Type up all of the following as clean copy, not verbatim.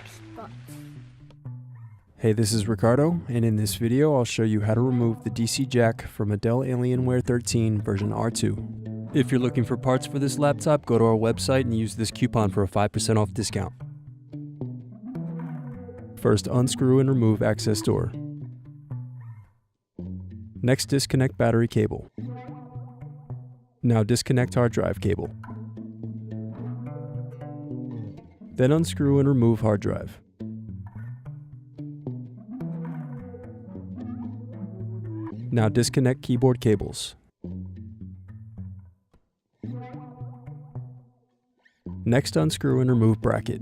spot. Hey, this is Ricardo, and in this video I'll show you how to remove the DC jack from a Dell Alienware 13 version R2. If you're looking for parts for this laptop, go to our website and use this coupon for a 5% off discount. First, unscrew and remove access door. Next, disconnect battery cable. Now disconnect hard drive cable. Then unscrew and remove hard drive. Now disconnect keyboard cables. Next, unscrew and remove bracket.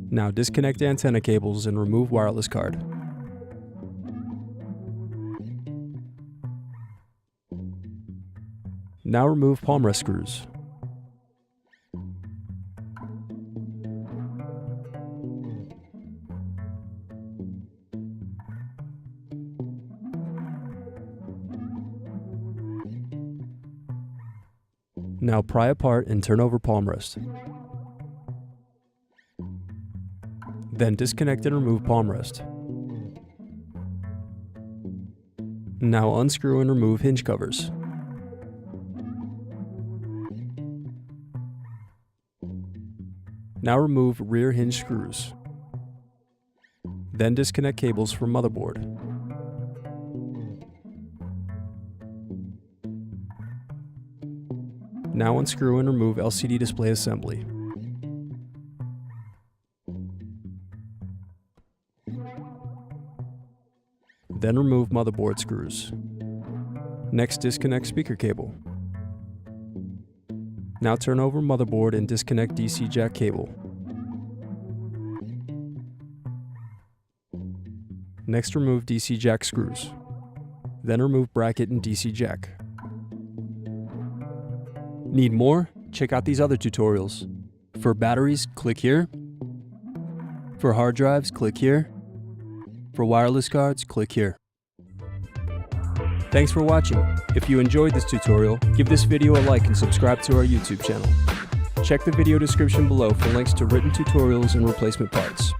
Now disconnect antenna cables and remove wireless card. Now remove palm rest screws. Now pry apart and turn over palm rest. Then disconnect and remove palm rest. Now unscrew and remove hinge covers. Now remove rear hinge screws. Then disconnect cables from motherboard. Now unscrew and remove LCD display assembly. Then remove motherboard screws. Next, disconnect speaker cable. Now turn over motherboard and disconnect DC jack cable. Next, remove DC jack screws. Then remove bracket and DC jack. Need more? Check out these other tutorials. For batteries, click here. For hard drives, click here. For wireless cards, click here. Thanks for watching. If you enjoyed this tutorial, give this video a like and subscribe to our YouTube channel. Check the video description below for links to written tutorials and replacement parts.